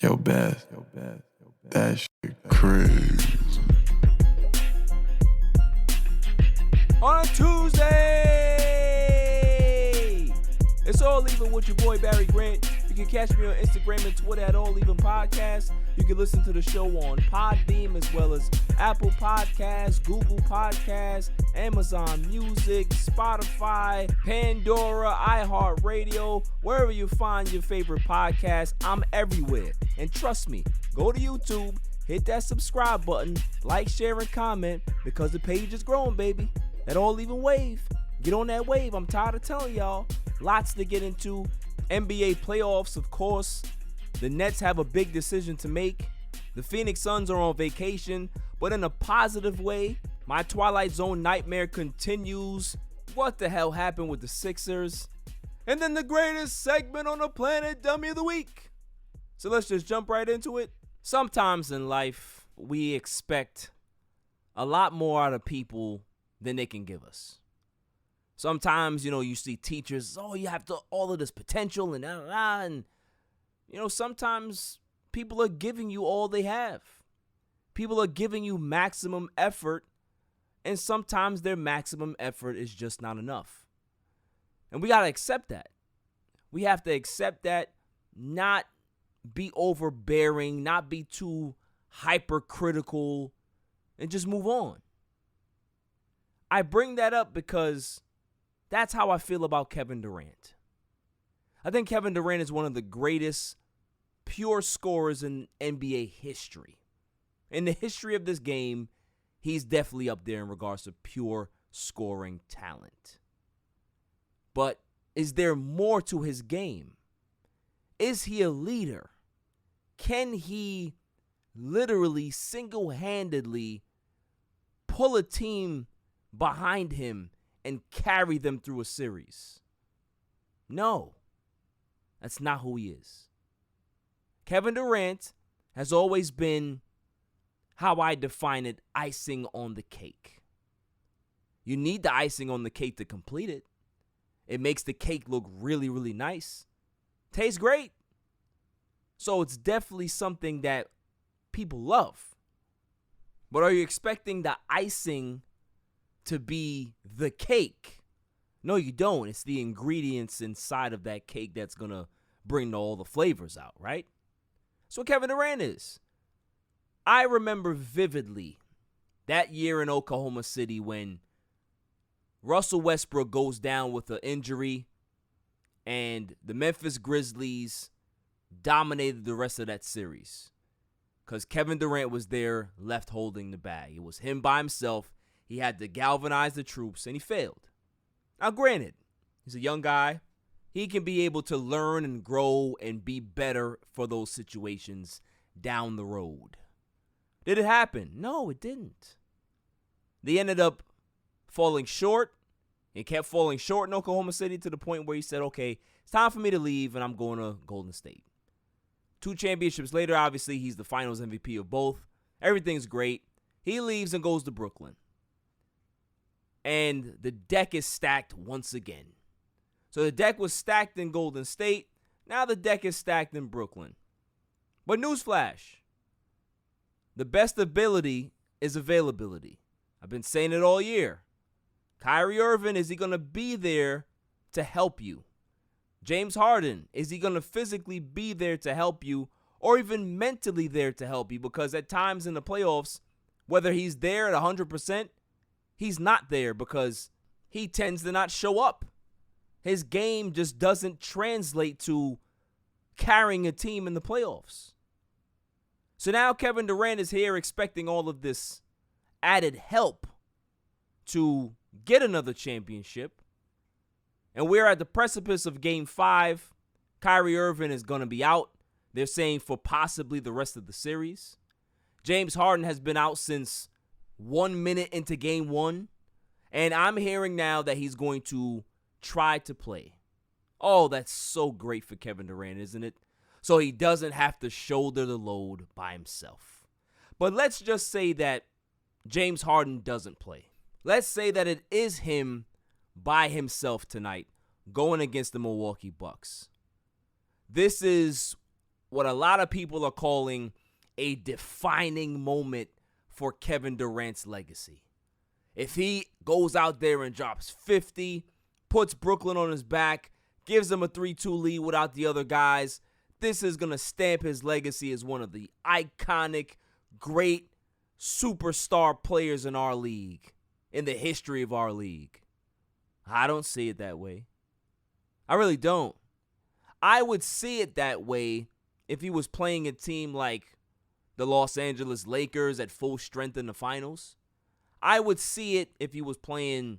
Yo, Beth, that shit crazy. On a Tuesday, it's All Even with your boy Barry Grant. You can catch me on Instagram and Twitter at All Even Podcast. You can listen to the show on Podbeam as well as Apple Podcasts, Google Podcasts, Amazon Music, Spotify, Pandora, iHeartRadio, wherever you find your favorite podcast. I'm everywhere. And trust me, go to YouTube, hit that subscribe button, like, share, and comment because the page is growing, baby. That All Even wave. Get on that wave. I'm tired of telling y'all. Lots to get into. NBA playoffs, of course. The Nets have a big decision to make. The Phoenix Suns are on vacation, but in a positive way. My Twilight Zone nightmare continues. What the hell happened with the Sixers? And then the greatest segment on the planet, Dummy of the Week. So let's just jump right into it. Sometimes in life, we expect a lot more out of people than they can give us. Sometimes, you see teachers, you have all of this potential and sometimes people are giving you all they have. People are giving you maximum effort, and sometimes their maximum effort is just not enough. And we got to accept that. We have to accept that, not be overbearing, not be too hypercritical, and just move on. I bring that up because that's how I feel about Kevin Durant. I think Kevin Durant is one of the greatest pure scorers in NBA history. In the history of this game, he's definitely up there in regards to pure scoring talent. But is there more to his game? Is he a leader? Can he literally single-handedly pull a team behind him and carry them through a series? No, that's not who he is. Kevin Durant has always been, how I define it, icing on the cake. You need the icing on the cake to complete it. It makes the cake look really, really nice. Tastes great. So it's definitely something that people love. But are you expecting the icing to be the cake? No, you don't. It's the ingredients inside of that cake that's going to bring all the flavors out, right? That's what Kevin Durant is. I remember vividly that year in Oklahoma City when Russell Westbrook goes down with an injury and the Memphis Grizzlies dominated the rest of that series because Kevin Durant was there left holding the bag. It was him by himself. He had to galvanize the troops, and he failed. Now, granted, he's a young guy. He can be able to learn and grow and be better for those situations down the road. Did it happen? No, it didn't. They ended up falling short. He kept falling short in Oklahoma City to the point where he said, okay, it's time for me to leave, and I'm going to Golden State. 2 championships later, obviously, he's the finals MVP of both. Everything's great. He leaves and goes to Brooklyn. And the deck is stacked once again. So the deck was stacked in Golden State. Now the deck is stacked in Brooklyn. But newsflash, the best ability is availability. I've been saying it all year. Kyrie Irving, is he going to be there to help you? James Harden, is he going to physically be there to help you or even mentally there to help you? Because at times in the playoffs, whether he's there at 100%, he's not there because he tends to not show up. His game just doesn't translate to carrying a team in the playoffs. So now Kevin Durant is here expecting all of this added help to get another championship. And we're at the precipice of Game 5. Kyrie Irving is going to be out. They're saying for possibly the rest of the series. James Harden has been out since 1 minute into Game 1. And I'm hearing now that he's going to try to play. Oh, that's so great for Kevin Durant, isn't it? So he doesn't have to shoulder the load by himself. But let's just say that James Harden doesn't play. Let's say that it is him by himself tonight going against the Milwaukee Bucks. This is what a lot of people are calling a defining moment for Kevin Durant's legacy. If he goes out there and drops 50, puts Brooklyn on his back, gives them a 3-2 lead without the other guys, this is going to stamp his legacy as one of the iconic, great superstar players in our league, in the history of our league. I don't see it that way. I really don't. I would see it that way if he was playing a team like the Los Angeles Lakers at full strength in the finals. I would see it if he was playing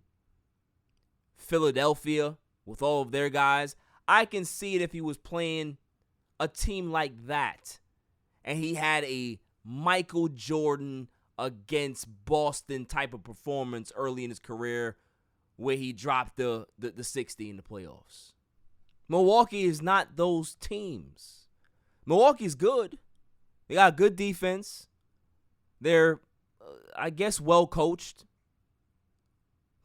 Philadelphia with all of their guys. I can see it if he was playing a team like that and he had a Michael Jordan against Boston type of performance early in his career where he dropped the 60 in the playoffs. Milwaukee is not those teams. Milwaukee's good. They got good defense. They're, I guess, well coached.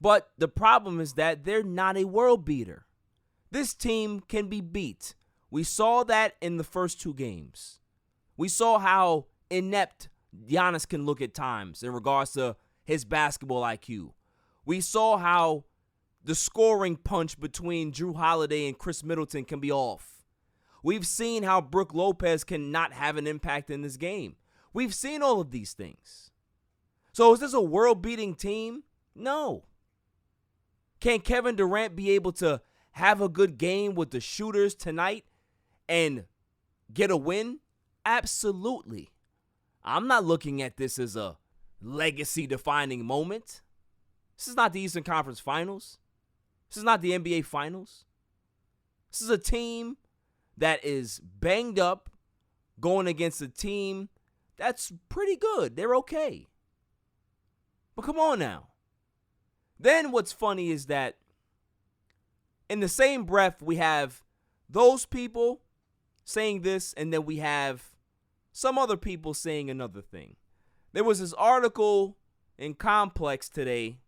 But the problem is that they're not a world beater. This team can be beat. We saw that in the first 2 games. We saw how inept Giannis can look at times in regards to his basketball IQ. We saw how the scoring punch between Jrue Holiday and Chris Middleton can be off. We've seen how Brook Lopez cannot have an impact in this game. We've seen all of these things. So is this a world-beating team? No. Can Kevin Durant be able to have a good game with the shooters tonight and get a win? Absolutely. I'm not looking at this as a legacy-defining moment. This is not the Eastern Conference Finals. This is not the NBA Finals. This is a team that is banged up going against a team that's pretty good. They're okay. But come on now. Then what's funny is that in the same breath, we have those people saying this, and then we have some other people saying another thing. There was this article in Complex today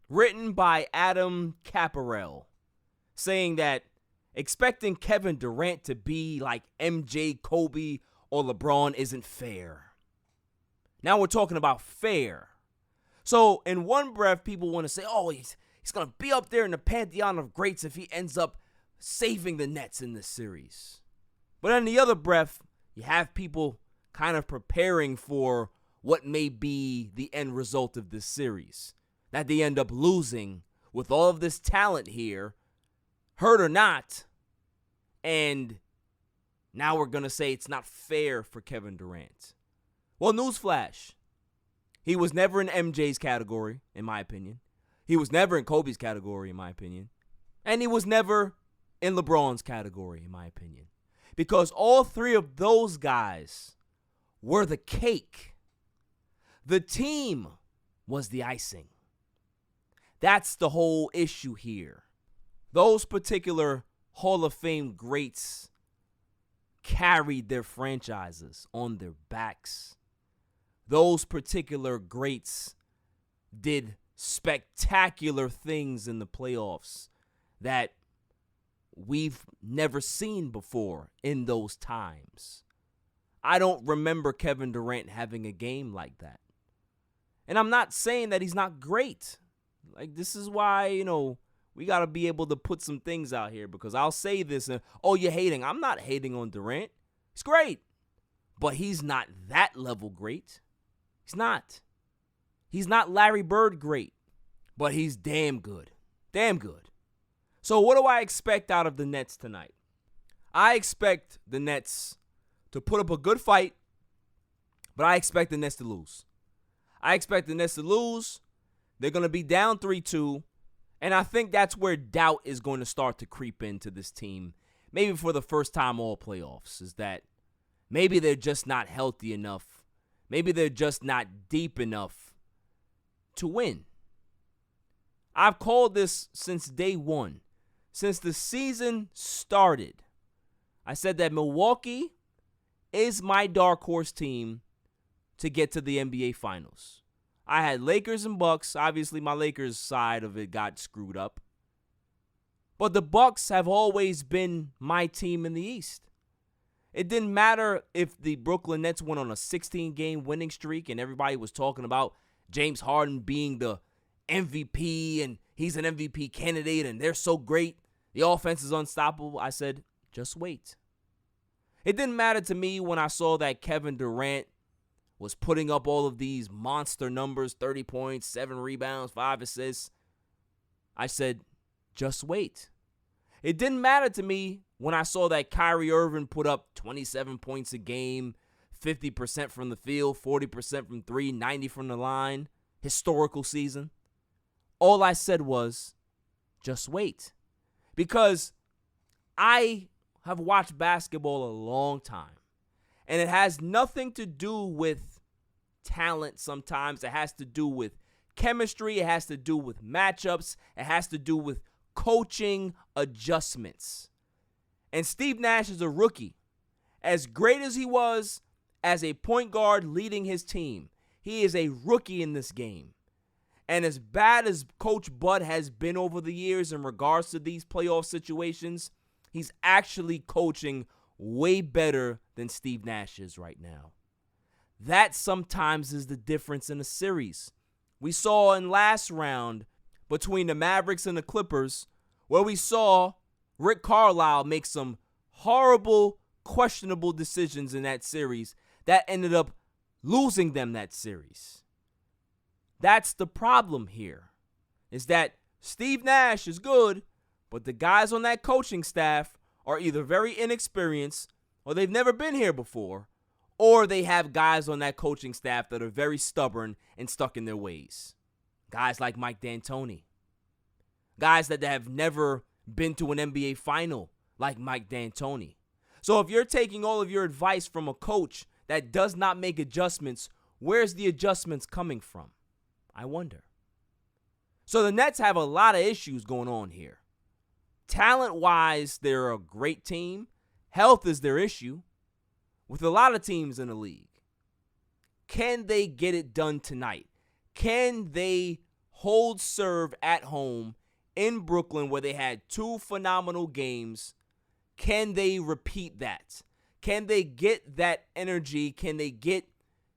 written by Adam Caparell saying that expecting Kevin Durant to be like MJ, Kobe, or LeBron isn't fair. Now we're talking about fair. So in one breath, people want to say, oh, he's going to be up there in the pantheon of greats if he ends up saving the Nets in this series. But in the other breath, you have people kind of preparing for what may be the end result of this series. That they end up losing with all of this talent here, hurt or not. And now we're going to say it's not fair for Kevin Durant. Well, newsflash. He was never in MJ's category, in my opinion. He was never in Kobe's category, in my opinion. And he was never in LeBron's category, in my opinion. Because all 3 of those guys were the cake. The team was the icing. That's the whole issue here. Those particular Hall of Fame greats carried their franchises on their backs. Those particular greats did spectacular things in the playoffs that we've never seen before in those times. I don't remember Kevin Durant having a game like that. And I'm not saying that he's not great. Like, this is why, we got to be able to put some things out here, because I'll say this and, oh, you're hating. I'm not hating on Durant. He's great. But he's not that level great. He's not. He's not Larry Bird great. But he's damn good. Damn good. So what do I expect out of the Nets tonight? I expect the Nets to put up a good fight, but I expect the Nets to lose. I expect the Nets to lose. They're going to be down 3-2, and I think that's where doubt is going to start to creep into this team, maybe for the first time all playoffs, is that maybe they're just not healthy enough. Maybe they're just not deep enough to win. I've called this since day one. Since the season started, I said that Milwaukee is my dark horse team to get to the NBA Finals. I had Lakers and Bucks. Obviously, my Lakers side of it got screwed up. But the Bucks have always been my team in the East. It didn't matter if the Brooklyn Nets went on a 16-game winning streak and everybody was talking about James Harden being the MVP and he's an MVP candidate and they're so great. The offense is unstoppable. I said, just wait. It didn't matter to me when I saw that Kevin Durant was putting up all of these monster numbers, 30 points, 7 rebounds, 5 assists. I said, just wait. It didn't matter to me when I saw that Kyrie Irving put up 27 points a game, 50% from the field, 40% from 3, 90 from the line, historical season. All I said was, just wait. Because I have watched basketball a long time, and it has nothing to do with talent sometimes. It has to do with chemistry. It has to do with matchups. It has to do with coaching adjustments. And Steve Nash is a rookie. As great as he was as a point guard leading his team, he is a rookie in this game. And as bad as Coach Bud has been over the years in regards to these playoff situations, he's actually coaching way better than Steve Nash is right now. That sometimes is the difference in a series. We saw in last round between the Mavericks and the Clippers, where we saw Rick Carlisle make some horrible, questionable decisions in that series that ended up losing them that series. That's the problem here, is that Steve Nash is good, but the guys on that coaching staff are either very inexperienced, or they've never been here before, or they have guys on that coaching staff that are very stubborn and stuck in their ways. Guys like Mike D'Antoni. Guys that have never been to an NBA final like Mike D'Antoni. So if you're taking all of your advice from a coach that does not make adjustments, where's the adjustments coming from? I wonder. So the Nets have a lot of issues going on here. Talent-wise, they're a great team. Health is their issue with a lot of teams in the league. Can they get it done tonight? Can they hold serve at home in Brooklyn where they had 2 phenomenal games? Can they repeat that? Can they get that energy? Can they get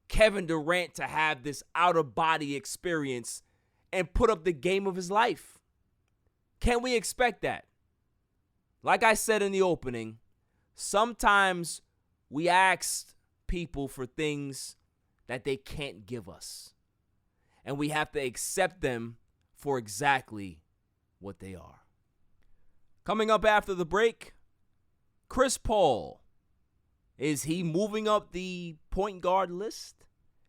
Kevin Durant to have this out-of-body experience and put up the game of his life? Can we expect that? Like I said in the opening, sometimes we ask people for things that they can't give us, and we have to accept them for exactly what they are. Coming up after the break, Chris Paul. Is he moving up the point guard list?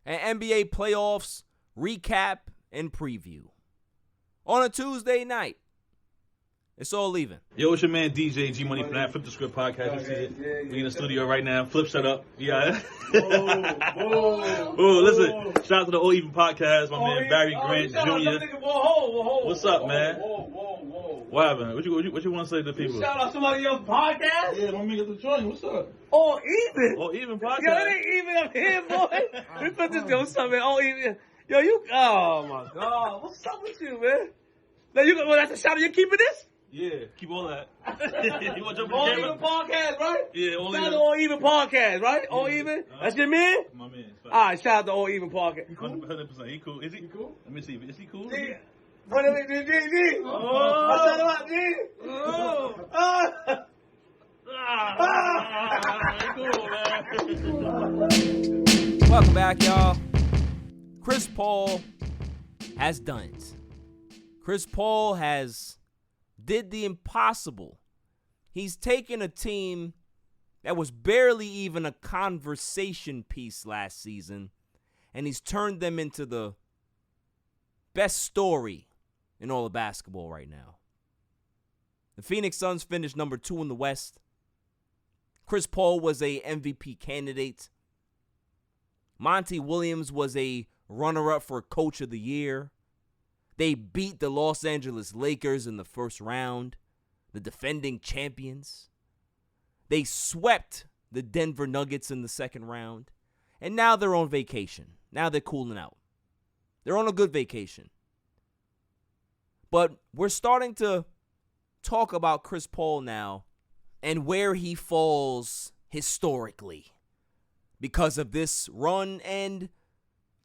An NBA playoffs recap and preview on a Tuesday night. It's all even. Yo, it's your man DJ G Money from that Flip the Script podcast. You see it? We in the studio right now. Flip set up. Yeah. Oh, listen. Shout out to the All Even podcast. My man Barry Grant Jr. What's up, man? What happened? What you want to say to the people? Shout out somebody else's podcast? Yeah, don't make it the joint. What's up? All Even. All Even podcast. Yo, it ain't even up here, boy. We put this yo, what's up, man? All Even. Yo, you. Oh my God. What's up with you, man? Now you. Well, that's a shout out. You keeping this? Yeah, keep all that. You want to jump All in the Even camera? podcast, right? Yeah, All Shout out Even. to All Even podcast, right? All Yeah. Even. That's your man. My man. All right, shout out to All Even podcast. 100%. He cool. Is he cool? Let me see. Is he cool? Yeah. What is it, G? Oh. I said about G. He cool, man. Welcome back, y'all. Chris Paul has done it. Chris Paul has did the impossible. He's taken a team that was barely even a conversation piece last season, and he's turned them into the best story in all of basketball right now. The Phoenix Suns finished number 2 in the West. Chris Paul was a MVP candidate. Monty Williams was a runner-up for Coach of the Year. They beat the Los Angeles Lakers in the first round, the defending champions. They swept the Denver Nuggets in the second round. And now they're on vacation. Now they're cooling out. They're on a good vacation. But we're starting to talk about Chris Paul now and where he falls historically because of this run and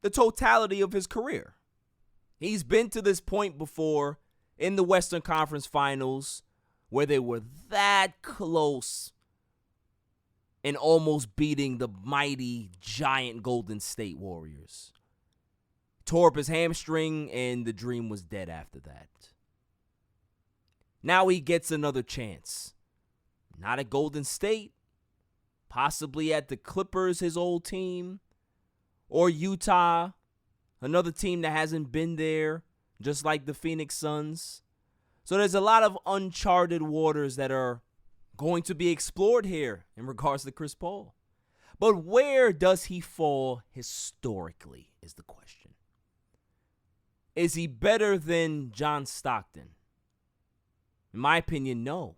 the totality of his career. He's been to this point before in the Western Conference Finals where they were that close and almost beating the mighty, giant Golden State Warriors. Tore up his hamstring, and the dream was dead after that. Now he gets another chance. Not at Golden State, possibly at the Clippers, his old team, or Utah, another team that hasn't been there, just like the Phoenix Suns. So there's a lot of uncharted waters that are going to be explored here in regards to Chris Paul. But where does he fall historically is the question. Is he better than John Stockton? In my opinion, no.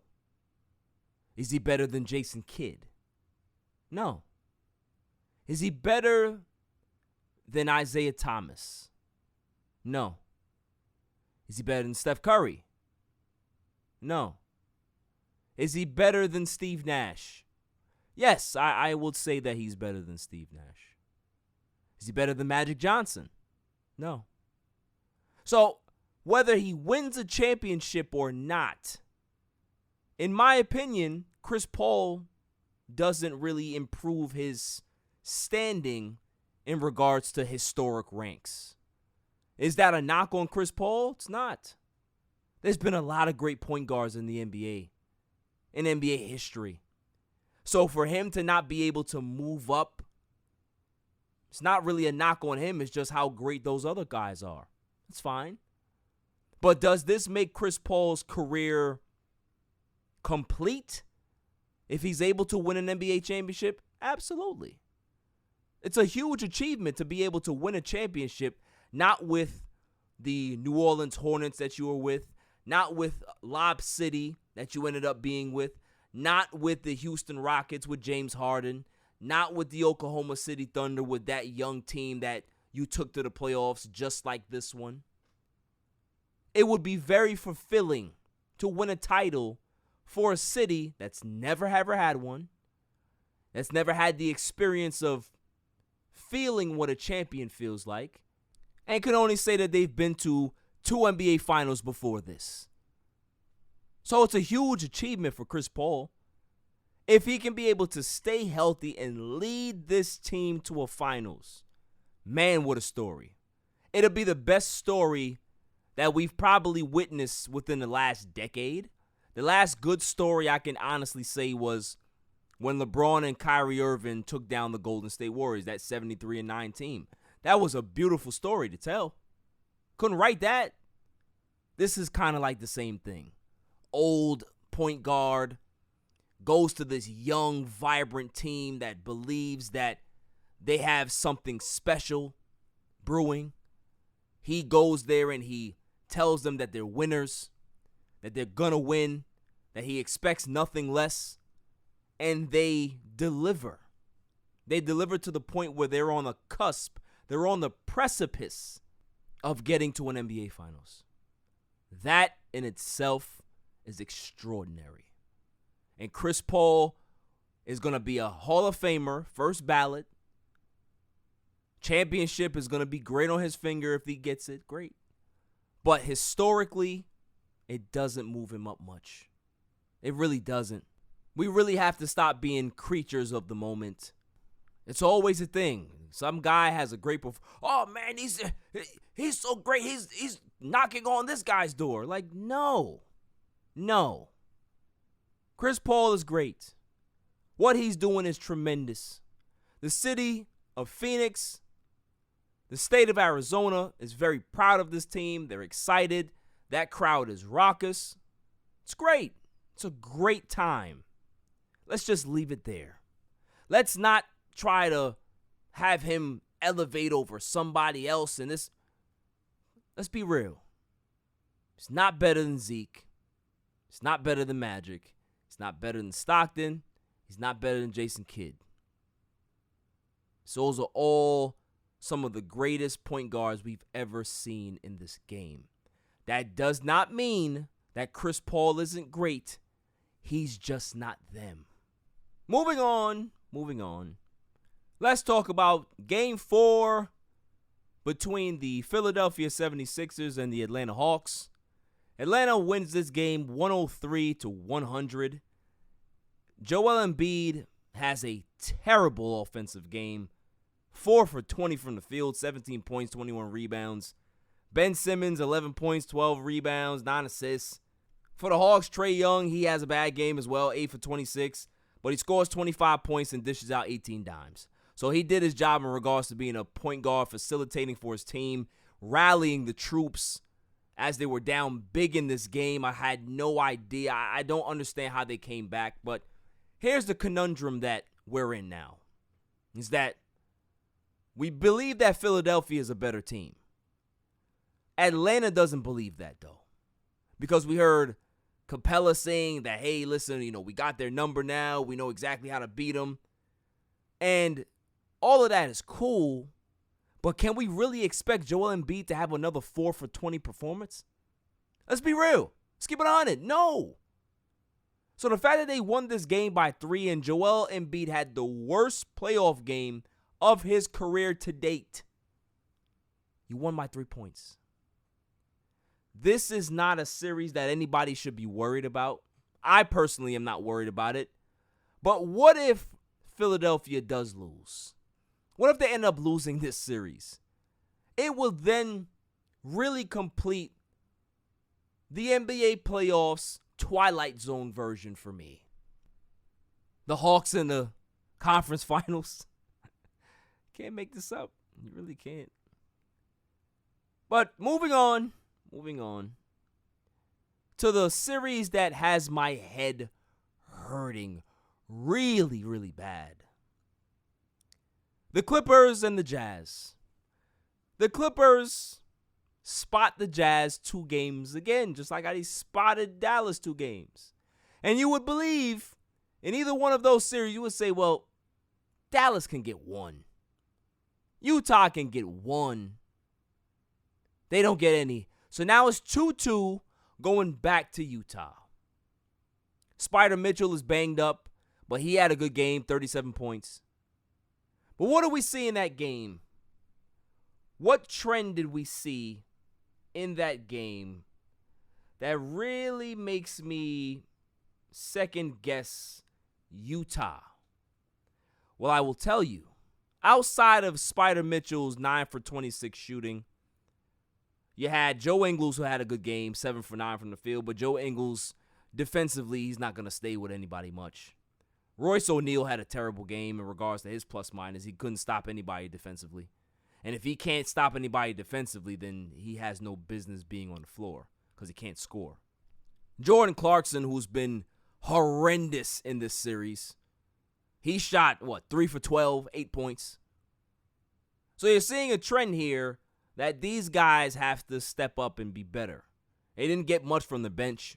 Is he better than Jason Kidd? No. Is he better than Isaiah Thomas? No. Is he better than Steph Curry? No. Is he better than Steve Nash? Yes, I would say that he's better than Steve Nash. Is he better than Magic Johnson? No. So, whether he wins a championship or not, in my opinion, Chris Paul doesn't really improve his standing in regards to historic ranks. Is that a knock on Chris Paul? It's not. There's been a lot of great point guards in the NBA, in NBA history. So for him to not be able to move up, it's not really a knock on him. It's just how great those other guys are. It's fine. But does this make Chris Paul's career complete if he's able to win an NBA championship? Absolutely. It's a huge achievement to be able to win a championship, not with the New Orleans Hornets that you were with, not with Lob City that you ended up being with, not with the Houston Rockets with James Harden, not with the Oklahoma City Thunder with that young team that you took to the playoffs just like this one. It would be very fulfilling to win a title for a city that's never ever had one, that's never had the experience of feeling what a champion feels like, and can only say that they've been to 2 NBA Finals before this. So it's a huge achievement for Chris Paul. If he can be able to stay healthy and lead this team to a finals, man, what a story. It'll be the best story that we've probably witnessed within the last decade. The last good story I can honestly say was when LeBron and Kyrie Irving took down the Golden State Warriors, that 73-9 team. That was a beautiful story to tell. Couldn't write that. This is kind of like the same thing. Old point guard goes to this young, vibrant team that believes that they have something special brewing. He goes there and he tells them that they're winners, that they're going to win, that he expects nothing less, and they deliver. They deliver to the point where they're on the cusp, they're on the precipice of getting to an NBA Finals. That in itself is extraordinary. And Chris Paul is going to be a Hall of Famer, first ballot. Championship is going to be great on his finger if he gets it, great. But historically, it doesn't move him up much. It really doesn't. We really have to stop being creatures of the moment. It's always a thing. Some guy has a great oh man, he's so great. He's knocking on this guy's door. Like, no. Chris Paul is great. What he's doing is tremendous. The city of Phoenix, the state of Arizona is very proud of this team. They're excited. That crowd is raucous. It's great. It's a great time. Let's just leave it there. Let's not try to have him elevate over somebody else in this. Let's be real. He's not better than Zeke. He's not better than Magic. He's not better than Stockton. He's not better than Jason Kidd. So those are all some of the greatest point guards we've ever seen in this game. That does not mean that Chris Paul isn't great. He's just not them. Moving on. Let's talk about Game 4 between the Philadelphia 76ers and the Atlanta Hawks. Atlanta wins this game 103-100. Joel Embiid has a terrible offensive game. 4 for 20 from the field, 17 points, 21 rebounds. Ben Simmons, 11 points, 12 rebounds, 9 assists. For the Hawks, Trae Young, he has a bad game as well, 8 for 26. But he scores 25 points and dishes out 18 dimes. So he did his job in regards to being a point guard, facilitating for his team, rallying the troops as they were down big in this game. I had no idea. I don't understand how they came back. But here's the conundrum that we're in now, is that we believe that Philadelphia is a better team. Atlanta doesn't believe that, though, because we heard Capella saying that, hey, listen, we got their number now. We know exactly how to beat them. And all of that is cool, but can we really expect Joel Embiid to have another 4 for 20 performance? Let's be real. Let's keep it on it. No. So the fact that they won this game by 3 and Joel Embiid had the worst playoff game of his career to date. You won by 3 points. This is not a series that anybody should be worried about. I personally am not worried about it. But what if Philadelphia does lose? What if they end up losing this series? It will then really complete the NBA playoffs Twilight Zone version for me. The Hawks in the conference finals. Can't make this up. You really can't. But moving on to the series that has my head hurting really, really bad. The Clippers and the Jazz. The Clippers spot the Jazz 2 games again, just like how they spotted Dallas 2 games. And you would believe in either one of those series, you would say, well, Dallas can get 1. Utah can get 1. They don't get any. So now it's 2-2 going back to Utah. Spider Mitchell is banged up, but he had a good game, 37 points. But what do we see in that game? What trend did we see in that game that really makes me second guess Utah? Well, I will tell you. Outside of Spider Mitchell's 9 for 26 shooting, you had Joe Ingles, who had a good game, 7 for 9 from the field. But Joe Ingles, defensively, he's not going to stay with anybody much. Royce O'Neal had a terrible game in regards to his plus-minus. He couldn't stop anybody defensively. And if he can't stop anybody defensively, then he has no business being on the floor because he can't score. Jordan Clarkson, who's been horrendous in this series, he shot, 3 for 12, 8 points. So you're seeing a trend here that these guys have to step up and be better. They didn't get much from the bench.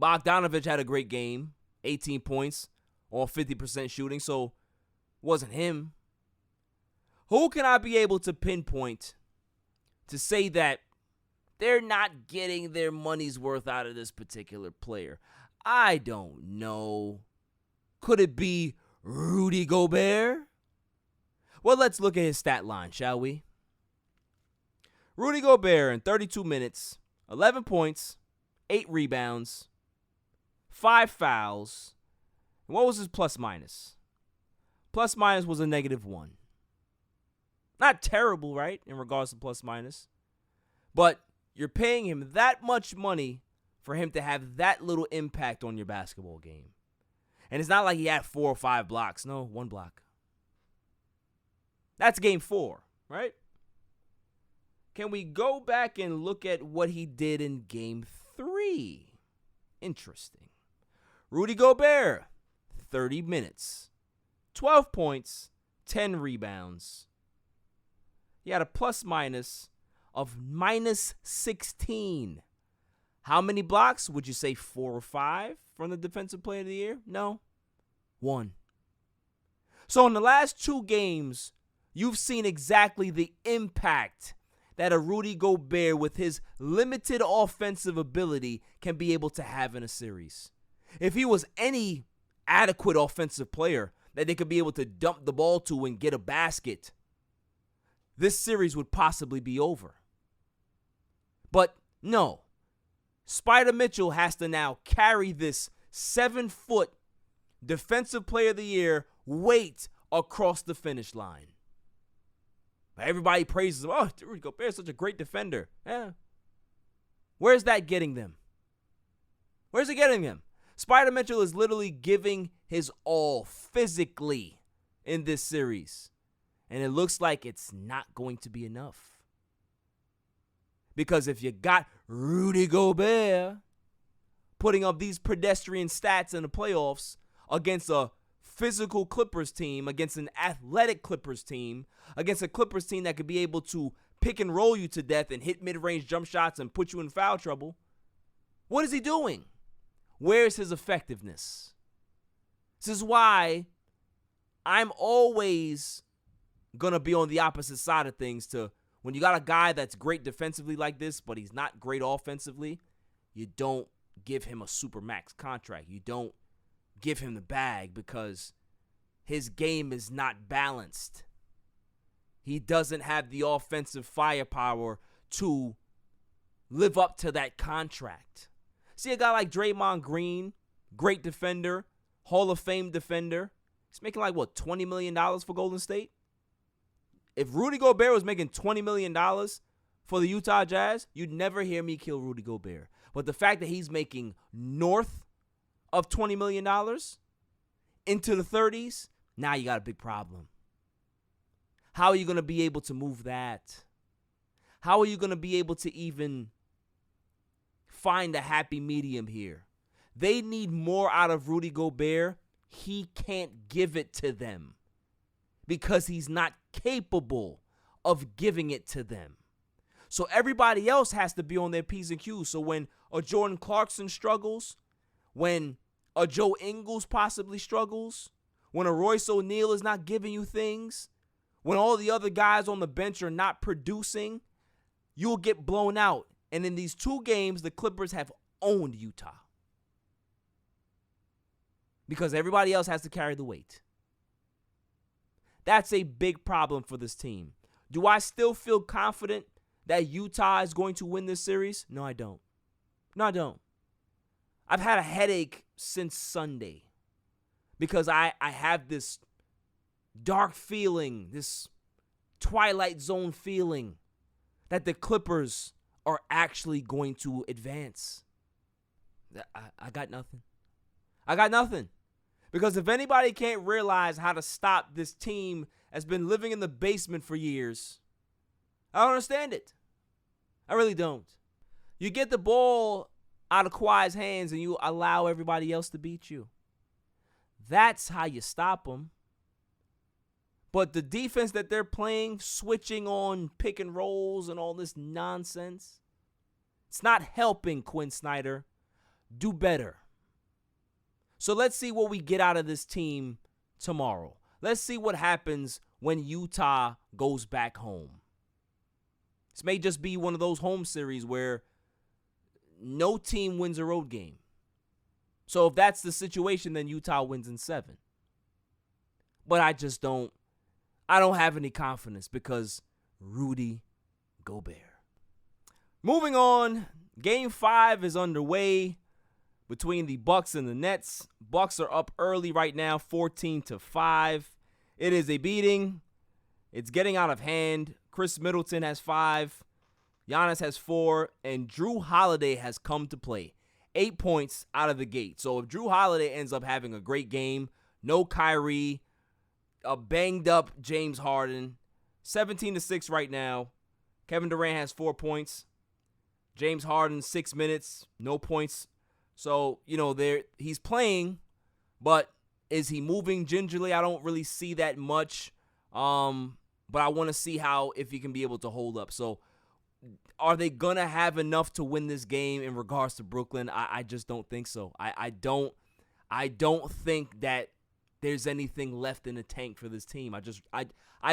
Bogdanovich had a great game, 18 points on 50% shooting, so it wasn't him. Who can I be able to pinpoint to say that they're not getting their money's worth out of this particular player? I don't know. Could it be Rudy Gobert? Well, let's look at his stat line, shall we? Rudy Gobert in 32 minutes, 11 points, 8 rebounds, 5 fouls. And what was his plus-minus? Plus-minus was a -1. Not terrible, right, in regards to plus-minus. But you're paying him that much money for him to have that little impact on your basketball game. And it's not like he had 4 or 5 blocks. No, 1 block. That's game 4, right? Can we go back and look at what he did in game 3? Interesting. Rudy Gobert, 30 minutes, 12 points, 10 rebounds. He had a plus-minus of -16. How many blocks? Would you say 4 or 5 from the Defensive Player of the Year? No. 1. So in the last 2 games, you've seen exactly the impact that a Rudy Gobert with his limited offensive ability can be able to have in a series. If he was any adequate offensive player that they could be able to dump the ball to and get a basket, this series would possibly be over. But no, Spider Mitchell has to now carry this 7-foot defensive player of the year weight across the finish line. Everybody praises him. Oh, Rudy Gobert is such a great defender. Yeah. Where's that getting them? Where's it getting them? Spider Mitchell is literally giving his all physically in this series. And it looks like it's not going to be enough. Because if you got Rudy Gobert putting up these pedestrian stats in the playoffs against a physical Clippers team, against an athletic Clippers team, against a Clippers team that could be able to pick and roll you to death and hit mid-range jump shots and put you in foul trouble, what is he doing? Where's his effectiveness? This is why I'm always going to be on the opposite side of things to when you got a guy that's great defensively like this, but he's not great offensively, you don't give him a supermax contract. You don't give him the bag because his game is not balanced. He doesn't have the offensive firepower to live up to that contract. See a guy like Draymond Green, great defender, Hall of Fame defender. He's making like, what, $20 million for Golden State? If Rudy Gobert was making $20 million for the Utah Jazz, you'd never hear me kill Rudy Gobert. But the fact that he's making north of $20 million into the 30s, now you got a big problem. How are you going to be able to move that? How are you going to be able to even find a happy medium here? They need more out of Rudy Gobert. He can't give it to them because he's not capable of giving it to them. So everybody else has to be on their P's and Q's. So when a Jordan Clarkson struggles, when a Joe Ingles possibly struggles, when a Royce O'Neal is not giving you things, when all the other guys on the bench are not producing, you'll get blown out. And in these 2 games, the Clippers have owned Utah because everybody else has to carry the weight. That's a big problem for this team. Do I still feel confident that Utah is going to win this series? No, I don't. No, I don't. I've had a headache since Sunday because I have this dark feeling, this Twilight Zone feeling that the Clippers are actually going to advance. I got nothing. I got nothing. Because if anybody can't realize how to stop this team that's been living in the basement for years, I don't understand it. I really don't. You get the ball out of Kawhi's hands and you allow everybody else to beat you. That's how you stop them. But the defense that they're playing, switching on pick and rolls and all this nonsense, it's not helping Quinn Snyder. Do better. So let's see what we get out of this team tomorrow. Let's see what happens when Utah goes back home. This may just be one of those home series where no team wins a road game. So if that's the situation, then Utah wins in 7. But I don't have any confidence because Rudy Gobert. Moving on, Game 5 is underway between the Bucks and the Nets. Bucks are up early right now, 14-5. It is a beating. It's getting out of hand. Chris Middleton has 5. Giannis has 4. And Drew Holiday has come to play. 8 points out of the gate. So if Drew Holiday ends up having a great game, no Kyrie, a banged up James Harden, 17-6 right now. Kevin Durant has 4 points. James Harden, 6 minutes, no points. So, he's playing, but is he moving gingerly? I don't really see that much. But I want to see if he can be able to hold up. So, are they going to have enough to win this game in regards to Brooklyn? I just don't think so. I don't think that there's anything left in the tank for this team. I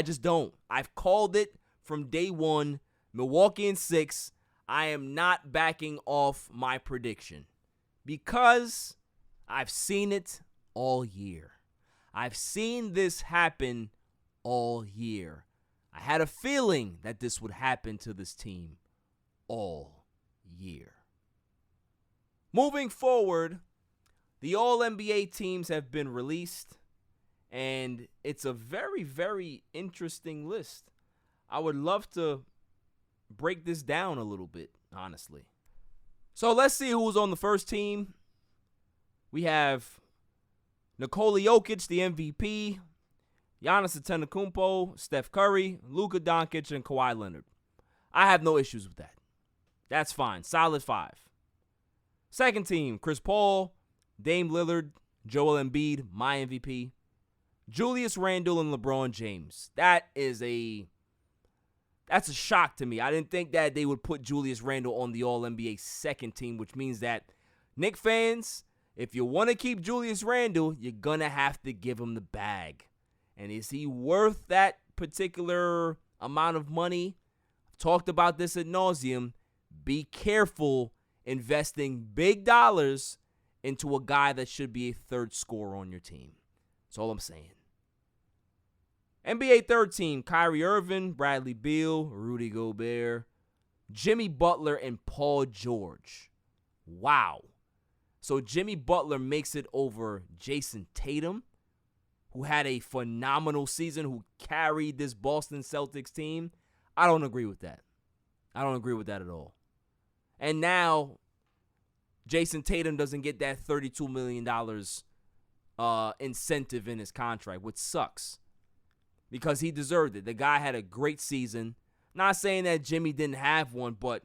just don't. I've called it from day one. Milwaukee in 6. I am not backing off my prediction because I've seen it all year. I've seen this happen all year. I had a feeling that this would happen to this team all year. Moving forward, the All-NBA teams have been released, and it's a very, very interesting list. I would love to break this down a little bit, honestly. So let's see who's on the first team. We have Nikola Jokic, the MVP, Giannis Antetokounmpo, Steph Curry, Luka Doncic, and Kawhi Leonard. I have no issues with that. That's fine. Solid 5. Second team, Chris Paul, Dame Lillard, Joel Embiid, my MVP, Julius Randle, and LeBron James. That's a shock to me. I didn't think that they would put Julius Randle on the All-NBA second team, which means that Knicks fans, if you want to keep Julius Randle, you're going to have to give him the bag. And is he worth that particular amount of money? I've talked about this ad nauseum. Be careful investing big dollars into a guy that should be a third scorer on your team. That's all I'm saying. NBA third team, Kyrie Irving, Bradley Beal, Rudy Gobert, Jimmy Butler, and Paul George. Wow. So Jimmy Butler makes it over Jason Tatum, who had a phenomenal season, who carried this Boston Celtics team. I don't agree with that. I don't agree with that at all. And now, Jason Tatum doesn't get that $32 million incentive in his contract, which sucks. Because he deserved it. The guy had a great season. Not saying that Jimmy didn't have one, but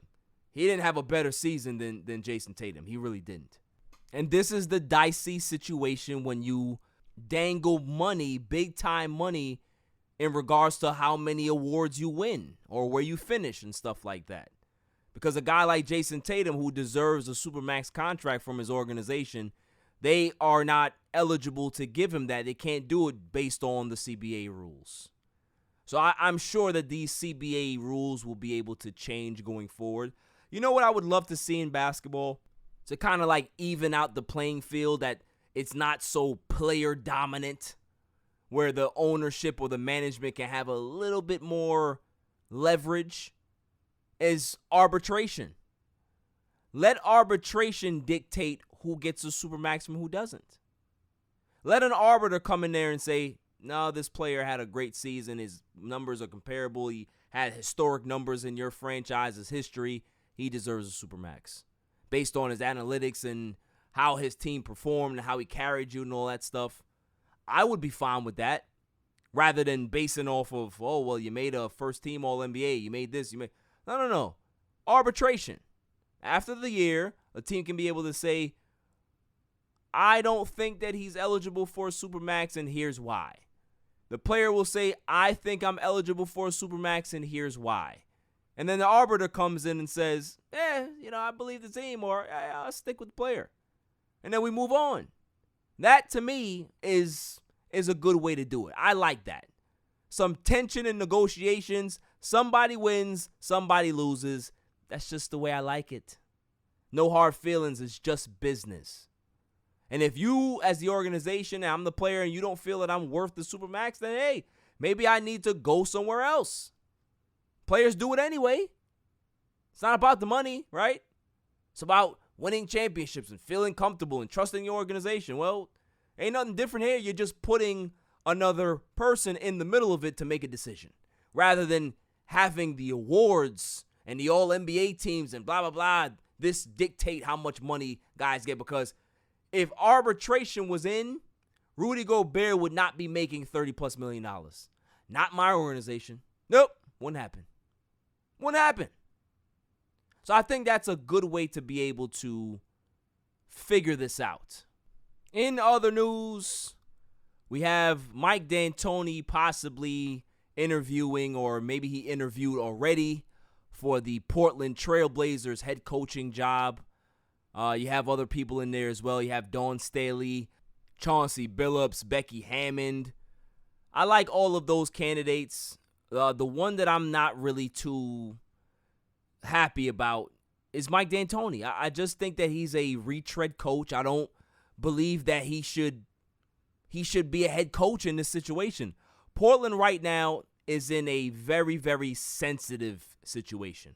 he didn't have a better season than Jason Tatum. He really didn't. And this is the dicey situation when you dangle money, big-time money, in regards to how many awards you win or where you finish and stuff like that. Because a guy like Jason Tatum, who deserves a Supermax contract from his organization, they are not eligible to give him that. They can't do it based on the CBA rules. So I'm sure that these CBA rules will be able to change going forward. You know what I would love to see in basketball? To kind of like even out the playing field, that it's not so player dominant, where the ownership or the management can have a little bit more leverage, is arbitration. Let arbitration dictate who gets a Supermax and who doesn't. Let an arbiter come in there and say, no, this player had a great season. His numbers are comparable. He had historic numbers in your franchise's history. He deserves a Supermax based on his analytics and how his team performed and how he carried you and all that stuff. I would be fine with that rather than basing off of, oh, well, you made a first-team All-NBA. You made this. No. Arbitration. After the year, a team can be able to say, I don't think that he's eligible for a Supermax, and here's why. The player will say, I think I'm eligible for a Supermax, and here's why. And then the arbiter comes in and says, I believe the team, or I'll stick with the player. And then we move on. That, to me, is a good way to do it. I like that. Some tension in negotiations. Somebody wins, somebody loses. That's just the way I like it. No hard feelings. It's just business. And if you, as the organization, and I'm the player, and you don't feel that I'm worth the Supermax, then, hey, maybe I need to go somewhere else. Players do it anyway. It's not about the money, right? It's about winning championships and feeling comfortable and trusting your organization. Well, ain't nothing different here. You're just putting another person in the middle of it to make a decision, rather than having the awards and the All-NBA teams and blah, blah, blah, this dictate how much money guys get. Because if arbitration was in, Rudy Gobert would not be making $30+ million. Not my organization. Nope. Wouldn't happen. Wouldn't happen. So I think that's a good way to be able to figure this out. In other news, we have Mike D'Antoni possibly interviewing, or maybe he interviewed already, for the Portland Trailblazers head coaching job. You have other people in there as well. You have Dawn Staley, Chauncey Billups, Becky Hammond. I like all of those candidates. The one that I'm not really too happy about is Mike D'Antoni. I just think that he's a retread coach. I don't believe that he should he should be a head coach in this situation. Portland right now is in a very, very sensitive situation.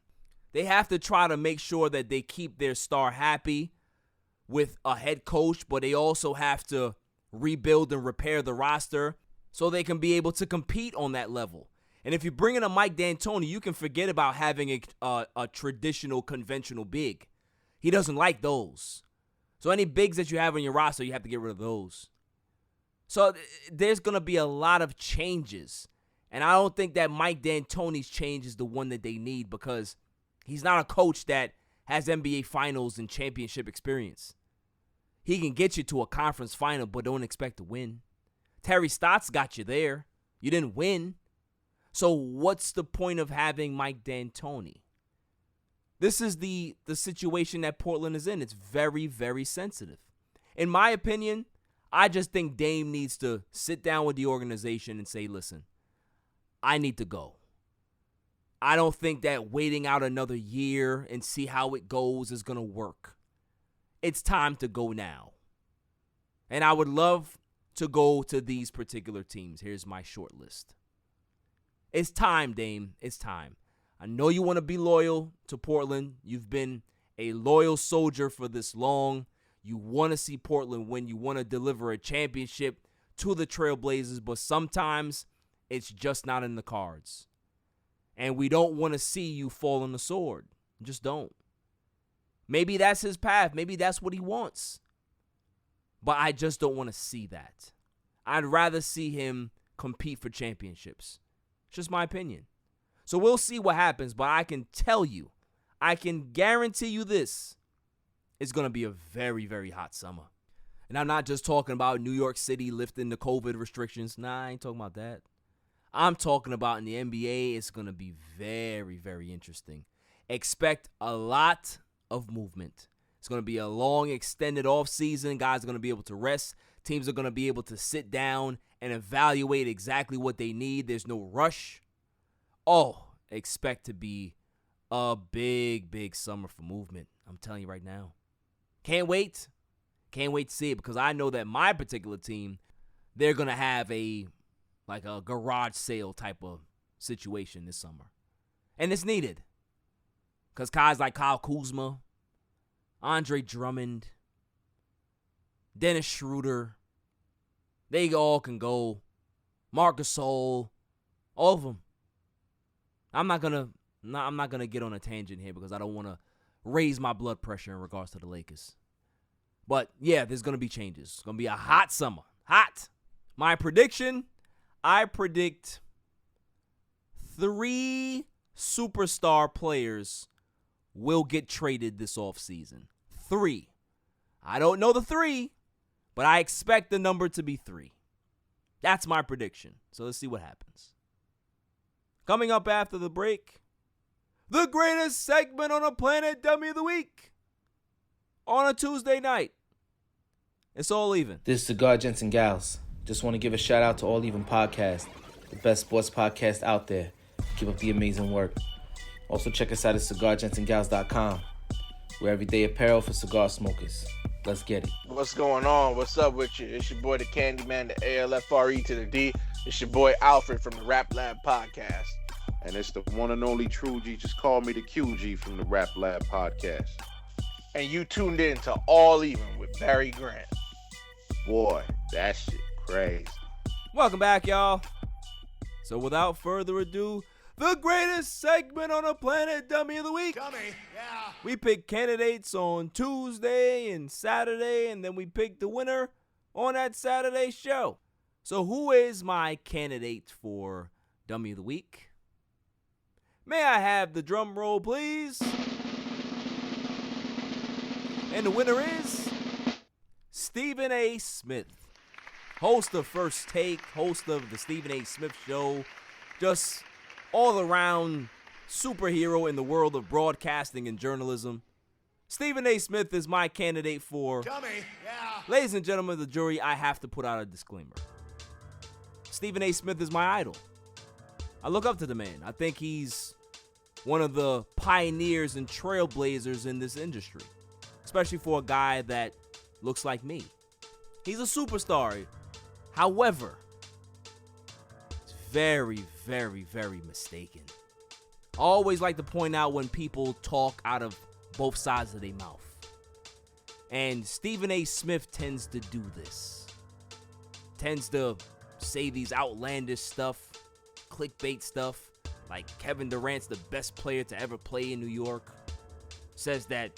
They have to try to make sure that they keep their star happy with a head coach, but they also have to rebuild and repair the roster so they can be able to compete on that level. And if you bring in a Mike D'Antoni, you can forget about having a traditional, conventional big. He doesn't like those. So any bigs that you have on your roster, you have to get rid of those. So there's going to be a lot of changes. And I don't think that Mike D'Antoni's change is the one that they need, because he's not a coach that has NBA Finals and championship experience. He can get you to a conference final, but don't expect to win. Terry Stotts got you there. You didn't win. So what's the point of having Mike D'Antoni? This is the situation that Portland is in. It's very, very sensitive. In my opinion, I just think Dame needs to sit down with the organization and say, listen, I need to go. I don't think that waiting out another year and see how it goes is going to work. It's time to go now. And I would love to go to these particular teams. Here's my short list. It's time, Dame. It's time. I know you want to be loyal to Portland. You've been a loyal soldier for this long. You want to see Portland win. You want to deliver a championship to the Trailblazers, but sometimes it's just not in the cards. And we don't want to see you fall on the sword. Just don't. Maybe that's his path. Maybe that's what he wants. But I just don't want to see that. I'd rather see him compete for championships. It's just my opinion. So we'll see what happens, but I can tell you, I can guarantee you this, it's going to be a very, very hot summer. And I'm not just talking about New York City lifting the COVID restrictions. Nah, I ain't talking about that. I'm talking about in the NBA, it's going to be very, very interesting. Expect a lot of movement. It's going to be a long, extended offseason. Guys are going to be able to rest. Teams are going to be able to sit down and evaluate exactly what they need. There's no rush. Oh, expect to be a big, big summer for movement. I'm telling you right now. Can't wait. Can't wait to see it, because I know that my particular team, they're going to have a garage sale type of situation this summer. And it's needed. Because guys like Kyle Kuzma, Andre Drummond, Dennis Schroeder, they all can go. Marc Gasol, all of them. I'm not gonna get on a tangent here because I don't want to raise my blood pressure in regards to the Lakers. But yeah, there's gonna be changes. It's gonna be a hot summer. Hot. My prediction, I predict 3 superstar players will get traded this offseason. 3. I don't know the 3, but I expect the number to be 3. That's my prediction. So let's see what happens. Coming up after the break, the greatest segment on the planet, Dummy of the Week. On a Tuesday night. It's All Even. This is Cigar Gents and Gals. Just want to give a shout out to All Even Podcast, the best sports podcast out there. Keep up the amazing work. Also check us out at CigarGentsandGals.com. We're everyday apparel for cigar smokers. Let's get it. What's going on? What's up with you? It's your boy, the Candyman, the ALFRE to the D. It's your boy, Alfred from the Rap Lab Podcast. And it's the one and only True G. Just call me the QG from the Rap Lab Podcast. And you tuned in to All Even with Barry Grant. Boy, that shit crazy. Welcome back, y'all. So without further ado, the greatest segment on the planet, Dummy of the Week. Dummy, yeah. We pick candidates on Tuesday and Saturday, and then we pick the winner on that Saturday show. So who is my candidate for Dummy of the Week? May I have the drum roll, please? And the winner is Stephen A. Smith, host of First Take, host of the Stephen A. Smith Show, just all-around superhero in the world of broadcasting and journalism. Stephen A. Smith is my candidate for... Dummy, yeah. Ladies and gentlemen of the jury, I have to put out a disclaimer. Stephen A. Smith is my idol. I look up to the man. I think he's one of the pioneers and trailblazers in this industry, especially for a guy that looks like me. He's a superstar. However, it's very, very, very mistaken. I always like to point out when people talk out of both sides of their mouth. And Stephen A. Smith tends to do this. Tends to say these outlandish stuff, clickbait stuff, like Kevin Durant's the best player to ever play in New York. Says that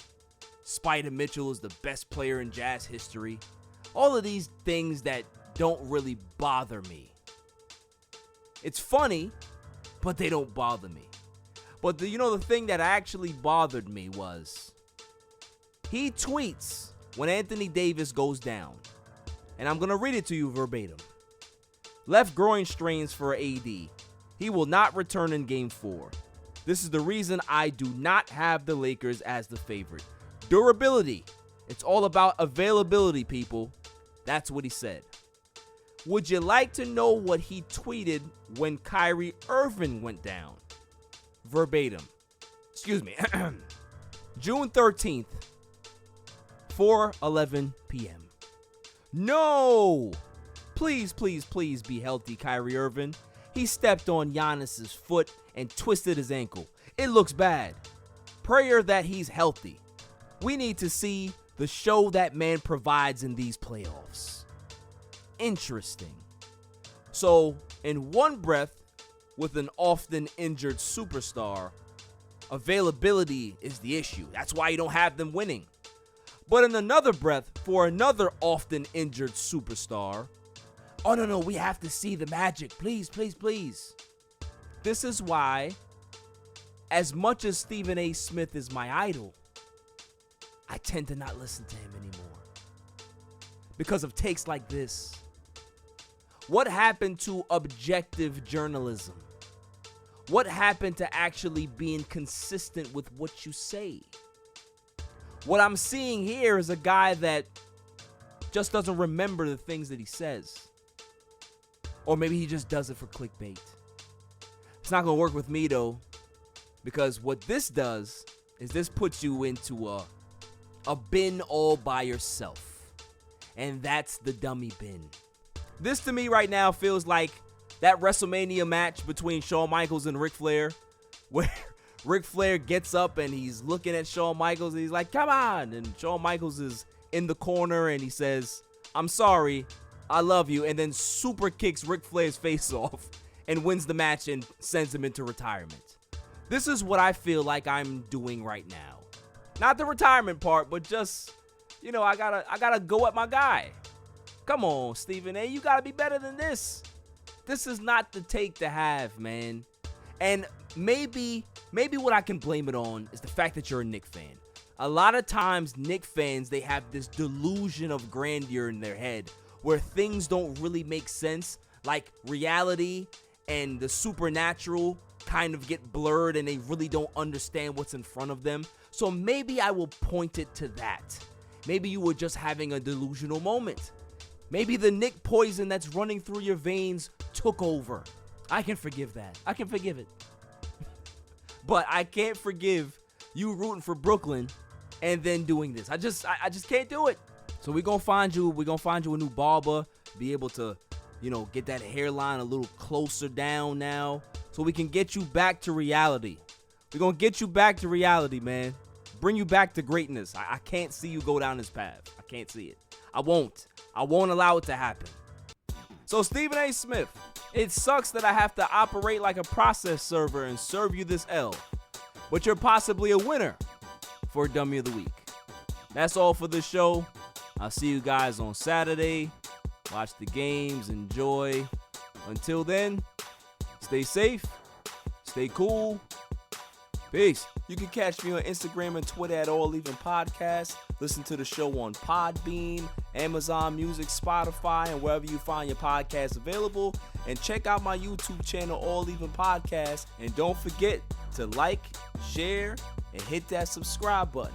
Spider Mitchell is the best player in Jazz history. All of these things that don't really bother me. It's funny, but they don't bother me. But the thing that actually bothered me was he tweets when Anthony Davis goes down. And I'm going to read it to you verbatim. Left groin strains for AD. He will not return in Game 4. This is the reason I do not have the Lakers as the favorite. Durability. It's all about availability, people. That's what he said. Would you like to know what he tweeted when Kyrie Irving went down? Verbatim. Excuse me. June 13th, 4:11 p.m. No! Please, please, please be healthy, Kyrie Irving. He stepped on Giannis's foot and twisted his ankle. It looks bad. Prayer that he's healthy. We need to see the show that man provides in these playoffs. Interesting. So, in one breath, with an often injured superstar, availability is the issue. That's why you don't have them winning. But in another breath, for another often injured superstar, oh no, we have to see the magic. Please, please, please. This is why, as much as Stephen A. Smith is my idol, I tend to not listen to him anymore. Because of takes like this. What happened to objective journalism? What happened to actually being consistent with what you say? What I'm seeing here is a guy that just doesn't remember the things that he says. Or maybe he just does it for clickbait. It's not going to work with me, though, because what this does is this puts you into a bin all by yourself. And that's the dummy bin. This to me right now feels like that WrestleMania match between Shawn Michaels and Ric Flair, where Ric Flair gets up and he's looking at Shawn Michaels and he's like, come on. And Shawn Michaels is in the corner and he says, I'm sorry, I love you. And then super kicks Ric Flair's face off and wins the match and sends him into retirement. This is what I feel like I'm doing right now. Not the retirement part, but just, I gotta go at my guy. Come on, Stephen A. You gotta be better than this. This is not the take to have, man. And maybe what I can blame it on is the fact that you're a Knicks fan. A lot of times, Knicks fans, they have this delusion of grandeur in their head where things don't really make sense. Like reality and the supernatural kind of get blurred and they really don't understand what's in front of them. So maybe I will point it to that. Maybe you were just having a delusional moment. Maybe the Knick poison that's running through your veins took over. I can forgive that. I can forgive it. But I can't forgive you rooting for Brooklyn and then doing this. I just can't do it. So we're going to find you a new barber, be able to, get that hairline a little closer down now so we can get you back to reality. We're going to get you back to reality, man. Bring you back to greatness. I can't see you go down this path. I can't see it. I won't allow it to happen. So Stephen A. Smith, it sucks that I have to operate like a process server and serve you this L, but you're possibly a winner for Dummy of the Week. That's all for the show. I'll see you guys on Saturday. Watch the games, enjoy. Until then, stay safe, stay cool. Peace. You can catch me on Instagram and Twitter at All Even Podcast. Listen to the show on Podbean, Amazon Music, Spotify, and wherever you find your podcasts available. And check out my YouTube channel, All Even Podcast. And don't forget to like, share, and hit that subscribe button.